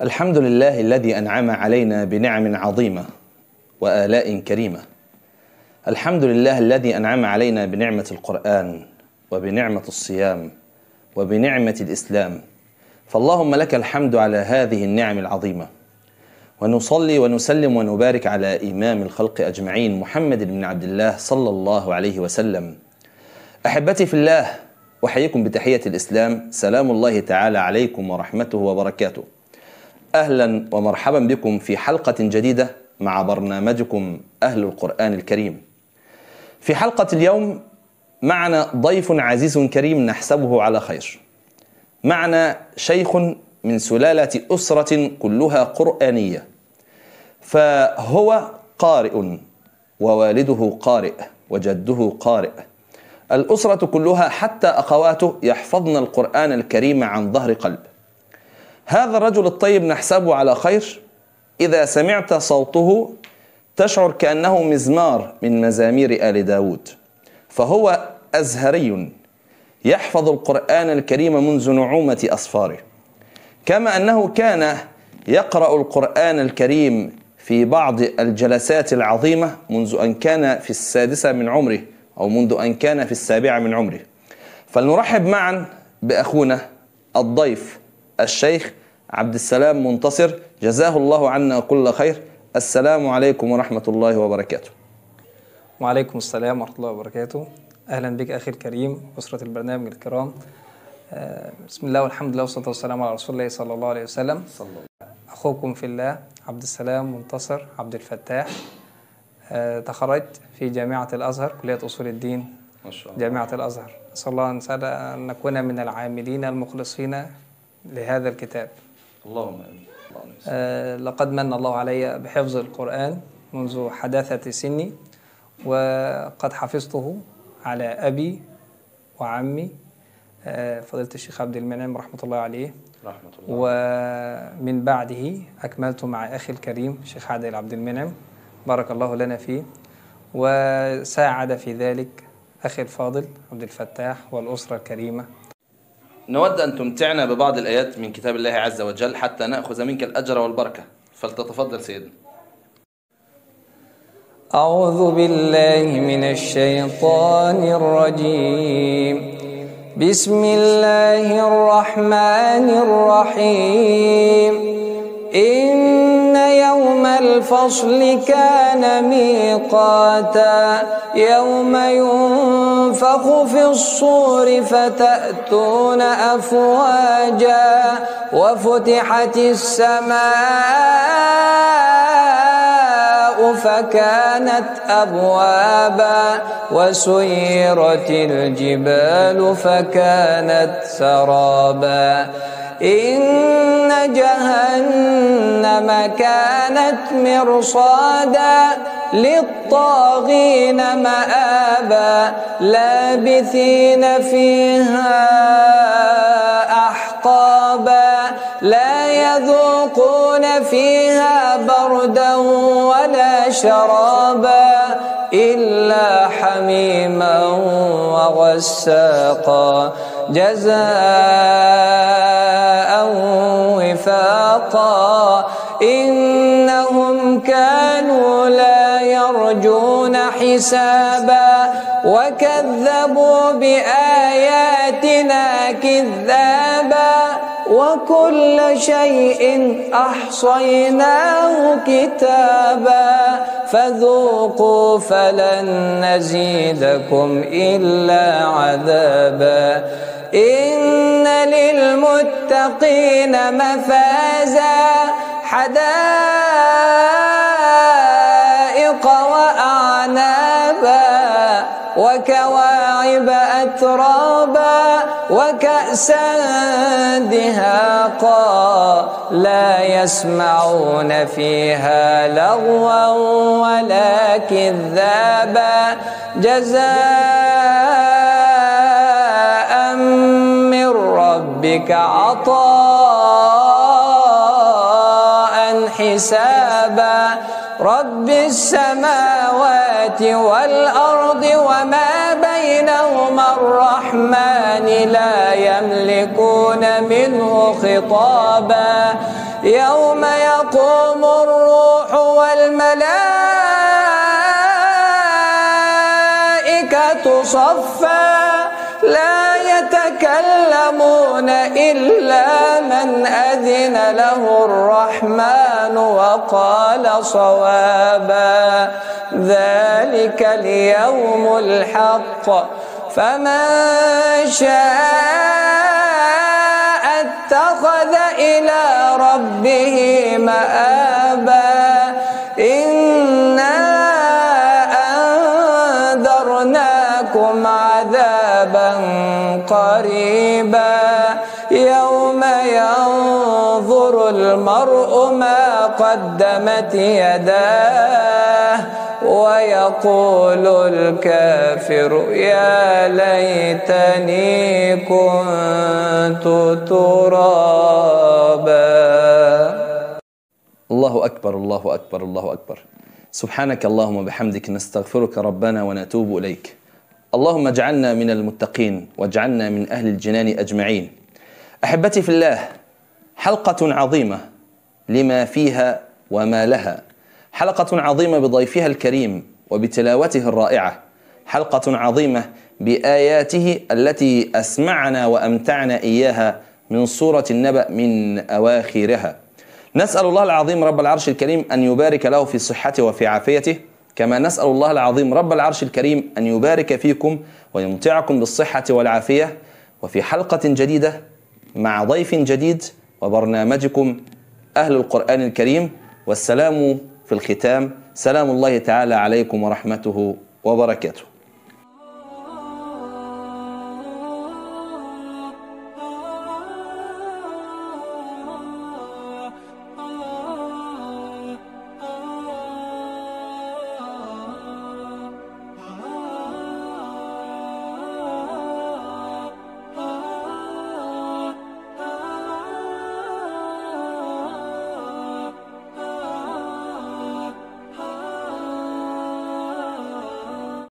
الحمد لله الذي أنعم علينا بنعم عظيمة وآلاء كريمة. الحمد لله الذي أنعم علينا بنعمة القرآن وبنعمة الصيام وبنعمة الإسلام، فاللهم لك الحمد على هذه النعم العظيمة. ونصلي ونسلم ونبارك على إمام الخلق أجمعين محمد بن عبد الله صلى الله عليه وسلم. أحبتي في الله، أحييكم بتحية الإسلام، سلام الله تعالى عليكم ورحمته وبركاته. أهلا ومرحبا بكم في حلقة جديدة مع برنامجكم أهل القرآن الكريم. في حلقة اليوم معنا ضيف عزيز كريم نحسبه على خير. معنا شيخ من سلالة أسرة كلها قرآنية، فهو قارئ ووالده قارئ وجده قارئ، الأسرة كلها حتى أخواته يحفظن القرآن الكريم عن ظهر قلب. هذا الرجل الطيب نحسبه على خير، إذا سمعت صوته تشعر كأنه مزمار من مزامير آل داود، فهو أزهري يحفظ القرآن الكريم منذ نعومة أصفاره، كما أنه كان يقرأ القرآن الكريم في بعض الجلسات العظيمة منذ أن كان في 6 من عمره أو منذ أن كان في 7 من عمره. فلنرحب معا بأخونا الضيف الشيخ عبد السلام منتصر، جزاه الله عنا كل خير. السلام عليكم ورحمة الله وبركاته. وعليكم السلام ورحمة الله وبركاته. أهلا بك أخي الكريم، أسرة البرنامج الكرام. بسم الله والحمد لله والصلاة والسلام على رسول الله صلى الله عليه وسلم. أخوكم في الله عبد السلام منتصر عبد الفتاح. تخرجت في جامعة الأزهر، كلية أصول الدين، ما شاء الله. جامعة الأزهر. أسأل الله أن نكون من العاملين المخلصين لهذا الكتاب. اللهم آمين. لقد من الله علي بحفظ القرآن منذ حداثة سني، وقد حفظته على أبي وعمي فضيلة الشيخ عبد المنعم رحمة الله عليه، رحمة الله. ومن بعده أكملت مع أخي الكريم الشيخ عادل عبد المنعم، بارك الله لنا فيه، وساعد في ذلك أخي الفاضل عبد الفتاح والأسرة الكريمة. نود أن تمتعنا ببعض الآيات من كتاب الله عز وجل حتى نأخذ منك الأجر والبركة، فلتتفضل سيدنا. أعوذ بالله من الشيطان الرجيم. بسم الله الرحمن الرحيم. إن يوم الفصل كان ميقاتا، يوم ينفخ في الصور فتأتون أفواجا، وفتحت السماء فكانت أبوابا، وسيرت الجبال فكانت سرابا. إن جهنم كانت مرصادا، للطاغين مآبا، لابثين فيها أحقابا، لا يذوقون فيها بردا ولا شرابا إلا حميما وغساقا، جزاء وفاقا. إنهم كانوا لا يرجون حسابا، وكذبوا بآياتنا كذابا، وكل شيء أحصيناه كتابا، فذوقوا فلن نزيدكم إلا عذابا. إن للمتقين مفازا، حدائق وأعنابا، وكواعب أترابا، وكأسا دهاقا، لا يسمعون فيها لغوا ولا كذابا، جزاء من ربك عطاء حسابا. رب السماوات والأرض وما بينهما الرحمن لا يملكون منه خطابا يوم يقوم الروح والملائكة صفا لا يتكلمون إلا من أذن له الرحمن وقال صوابا ذلك اليوم الحق فمن شاء اتخذ إلى ربه مآبا إنا أنذرناكم عذابا قريبا يوم ينظر المرء ما قدمت يداه ويقول الكافر يا ليتني كنت ترابا. الله أكبر الله أكبر الله أكبر. سبحانك اللهم وبحمدك نستغفرك ربنا ونتوب إليك. اللهم اجعلنا من المتقين واجعلنا من أهل الجنان أجمعين. أحبتي في الله، حلقة عظيمة لما فيها وما لها، حلقة عظيمة بضيفها الكريم وبتلاوته الرائعة، حلقة عظيمة بآياته التي أسمعنا وأمتعنا إياها من سورة النبأ من أواخرها. نسأل الله العظيم رب العرش الكريم أن يبارك له في صحته وفي عافيته، كما نسأل الله العظيم رب العرش الكريم أن يبارك فيكم ويمتعكم بالصحة والعافية، وفي حلقة جديدة مع ضيف جديد وبرنامجكم أهل القرآن الكريم. والسلام في الختام، سلام الله تعالى عليكم ورحمته وبركاته.